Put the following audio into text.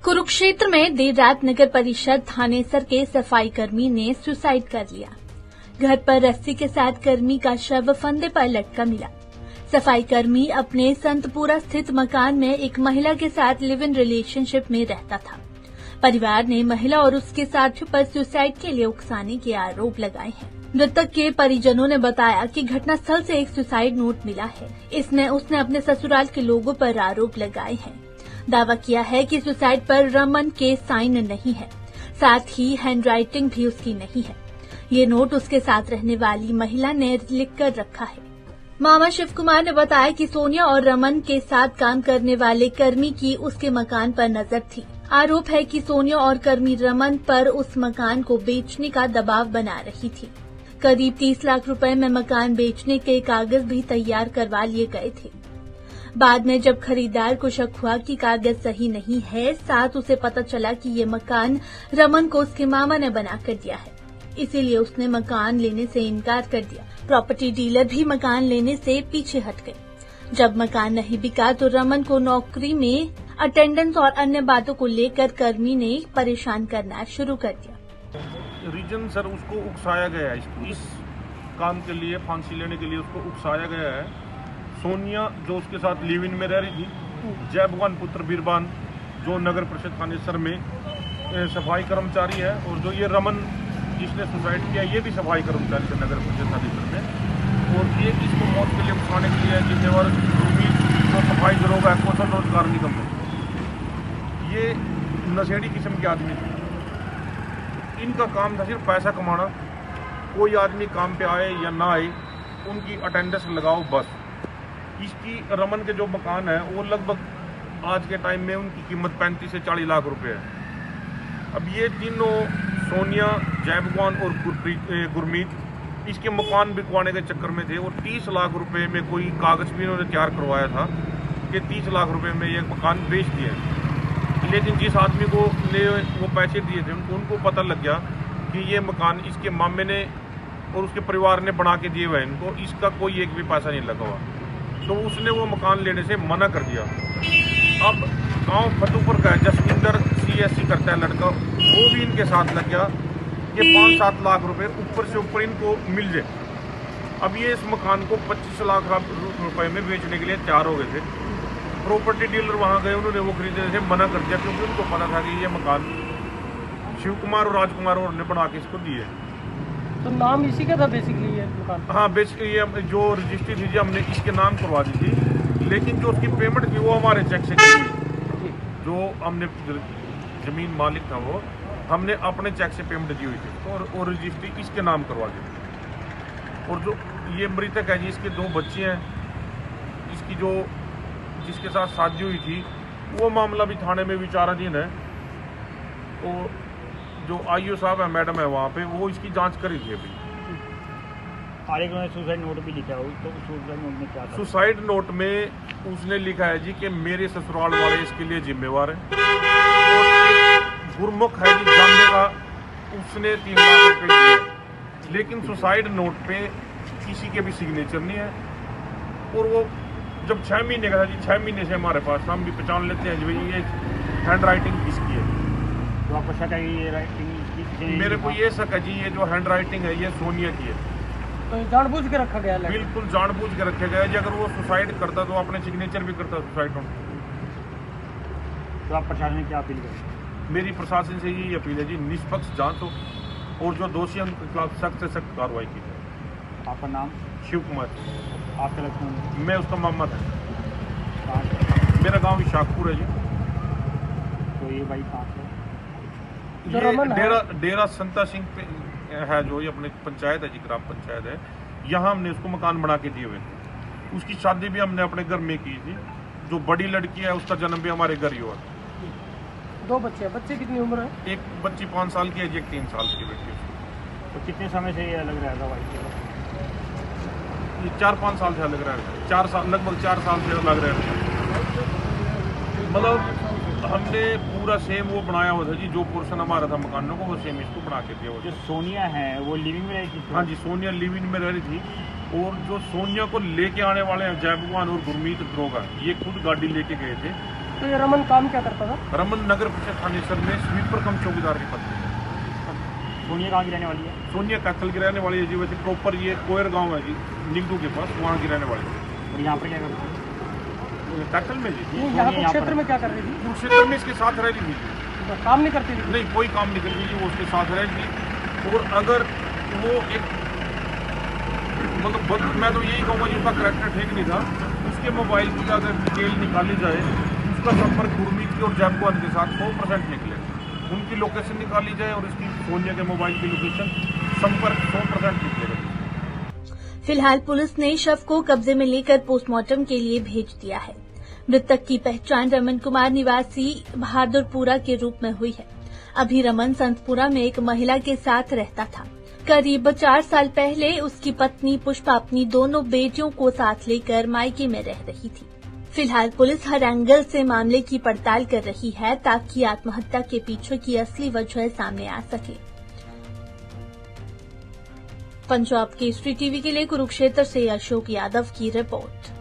कुरुक्षेत्र में देर रात नगर परिषद थानेसर के सफाई कर्मी ने सुसाइड कर लिया। घर पर रस्सी के साथ कर्मी का शव फंदे पर लटका मिला। सफाई कर्मी अपने संतपुरा स्थित मकान में एक महिला के साथ लिव इन रिलेशनशिप में रहता था। परिवार ने महिला और उसके साथियों पर सुसाइड के लिए उकसाने के आरोप लगाए हैं। मृतक के परिजनों ने बताया कि घटनास्थल से एक सुसाइड नोट मिला है। इसमें उसने अपने ससुराल के लोगों पर आरोप लगाए हैं। दावा किया है कि सुसाइड पर रमन के साइन नहीं है, साथ ही हैंडराइटिंग भी उसकी नहीं है। ये नोट उसके साथ रहने वाली महिला ने लिखकर रखा है। मामा शिव कुमार ने बताया कि सोनिया और रमन के साथ काम करने वाले कर्मी की उसके मकान पर नजर थी। आरोप है कि सोनिया और कर्मी रमन पर उस मकान को बेचने का दबाव बना रही थी। करीब 30 लाख रुपए में मकान बेचने के कागज भी तैयार करवा लिए गए थे। बाद में जब खरीदार को शक हुआ कि कागज सही नहीं है, साथ उसे पता चला कि ये मकान रमन को उसके मामा ने बना कर दिया है, इसीलिए उसने मकान लेने से इनकार कर दिया। प्रॉपर्टी डीलर भी मकान लेने से पीछे हट गए। जब मकान नहीं बिका तो रमन को नौकरी में अटेंडेंस और अन्य बातों को लेकर कर्मी ने परेशान करना शुरू कर दिया। रीजन सर उसको उकसाया गया है, इस काम के लिए फांसी लेने के लिए उसको उकसाया गया है। सोनिया जो उसके साथ लिव इन में रह रही थी, जय भगवान पुत्र बीरबान जो नगर परिषद थानेसर में सफाई कर्मचारी है, और जो ये रमन जिसने सुसाइड किया ये भी सफाई कर्मचारी है नगर परिषद थानेसर में, और ये इसको मौत के लिए उकसाने के लिए जिम्मेवार जो सफाई दरोगा है कौशल रोजगार निगम में, ये नशेड़ी किस्म के आदमी थे। इनका काम था सिर्फ पैसा कमाना। कोई आदमी काम पे आए या ना आए, उनकी अटेंडेंस लगाओ बस। इसकी रमन के जो मकान है वो लगभग आज के टाइम में उनकी कीमत 35 से 40 लाख रुपए है। अब ये तीनों सोनिया, जय भगवान और गुरमीत इसके मकान बिकवाने के चक्कर में थे, और 30 लाख रुपए में कोई कागज भी इन्होंने तैयार करवाया था कि 30 लाख रुपए में ये मकान बेच दिए। लेकिन जिस आदमी को ने वो पैसे दिए थे उनको पता लग गया कि ये मकान इसके मामे ने और उसके परिवार ने बना के दिए हुए हैं, इनको इसका कोई एक भी पैसा नहीं लगा हुआ, तो उसने वो मकान लेने से मना कर दिया। अब गांव फतूपुर का जसविंदर CSC करता है लड़का, वो भी इनके साथ लग गया कि 5-7 लाख रुपए ऊपर से ऊपर इनको मिल जाए। अब ये इस मकान को 25 लाख रुपए में बेचने के लिए तैयार हो गए थे। प्रॉपर्टी डीलर वहां गए, उन्होंने वो खरीदने से मना कर दिया, क्योंकि उनको पता था कि ये मकान शिव कुमार और राजकुमार और ने बना के इसको दिए। तो नाम इसी का था बेसिकली ये दुकान? हाँ, बेसिकली ये जो रजिस्ट्री थी हमने इसके नाम करवा दी थी, लेकिन जो उसकी पेमेंट थी वो हमारे चेक से की। जो हमने जमीन मालिक था वो हमने अपने चेक से पेमेंट दी हुई थी, और रजिस्ट्री इसके नाम करवा दी थी। और जो ये मृतक है जी, इसके 2 बच्चे हैं। इसकी जो जिसके साथ शादी हुई थी वो मामला भी थाने में विचाराधीन है, और जो IO साहब है, मैडम है वहाँ पे, वो इसकी जांच करी थी अभी। सुसाइड नोट भी लिखा हो, तो सुसाइड नोट में क्या था? सुसाइड नोट में उसने लिखा है जी कि मेरे ससुराल वाले इसके लिए जिम्मेवार हैं, और गुरमुख है जी जानने का, उसने 3 लाख रुपए दिए, लेकिन सुसाइड नोट पे किसी के भी सिग्नेचर नहीं है। और वो जब 6 महीने का था जी, 6 महीने से हमारे पास, हम भी पहचान लेते हैं जी ये हैंड राइटिंग किसकी है। तो आपको शक है ये राइटिंग? मेरे को ये शक है जी, ये जो हैंड राइटिंग है ये सोनिया की है। तो जानबूझ के रखा गया? बिल्कुल जानबूझ के रखा गया जी। अगर वो सुसाइड करता तो अपने सिग्नेचर भी करता सुसाइड नोट। तो आप प्रशासन में क्या अपील करें? मेरी प्रशासन से यही अपील है जी, निष्पक्ष जांच हो, और जो दोषी हैं उनके खिलाफ सख्त से सख्त कार्रवाई की जाए। आपका नाम? शिव कुमार। आपका लक्ष्मण? मैं उसका मामा था। मेरा गाँव शाहपुर है जी। तो ये भाई कहाँ से? डेरा संता सिंह पे है, जो ये अपने पंचायत है जी, ग्राम पंचायत है। यहाँ हमने उसको मकान बना के दिए हुए थे। उसकी शादी भी हमने अपने घर में की थी। जो बड़ी लड़की है उसका जन्म भी हमारे घर ही हुआ। 2 बच्चे? बच्चे कितनी उम्र है? एक बच्ची 5 साल की है जी, एक 3 साल की बेटी है। तो कितने समय से ये अलग रहा था भाई? ये 4-5 साल से अलग रह रहे हैं। 4 साल, लगभग 4 साल से अलग रह रहे हैं। मतलब हमने पूरा सेम वो बनाया हुआ था जी, जो पोर्शन हमारा था मकानों को, वो सेम इसको बना के दिया। जो सोनिया है वो लिविंग में रही थी? हाँ जी, सोनिया लिविंग में रह रही थी, और जो सोनिया को लेके आने वाले हैं जय भगवान और गुरमीत दरोगा, ये खुद गाड़ी लेके गए थे। तो ये रमन काम क्या करता था? रमन नगर परिषद थानेसर में स्वीपर कम चौकीदार के पद पे है। सोनिया कहाँ की रहने वाली है? सोनिया कैथल की रहने वाली है जी। वैसे प्रॉपर ये कोयर गांव है जी, निगडू के पास, वहाँ की रहने वाली है। और यहाँ पर क्या करती है? कैथल में जी। यहाँ के क्षेत्र में क्या कर रही थी? कुरुक्षेत्र में इसके साथ रह रही थी। काम नहीं करती थी? नहीं, कोई काम नहीं करती जी, वो उसके साथ रहेगी। और अगर वो एक मतलब मैं तो यही कहूँगा जी, उसका करेक्टर ठीक नहीं था। उसके मोबाइल की अगर डिटेल निकाली जाए, उसका संपर्क गुरमीत के और जैबुआन के साथ 100% निकले। उनकी लोकेशन निकाली जाए और इसकी सोनिया के मोबाइल की लोकेशन, संपर्क 100% निकलेगा। फिलहाल पुलिस ने शव को कब्जे में लेकर पोस्टमार्टम के लिए भेज दिया है। मृतक की पहचान रमन कुमार निवासी बहादुरपुरा के रूप में हुई है। अभी रमन संतपुरा में एक महिला के साथ रहता था। करीब 4 साल पहले उसकी पत्नी पुष्पा अपनी दोनों बेटियों को साथ लेकर मायके में रह रही थी। फिलहाल पुलिस हर एंगल से मामले की पड़ताल कर रही है ताकि आत्महत्या के पीछे की असली वजह सामने आ सके। पंजाब केसरी टीवी के लिए कुरुक्षेत्र से अशोक यादव की रिपोर्ट।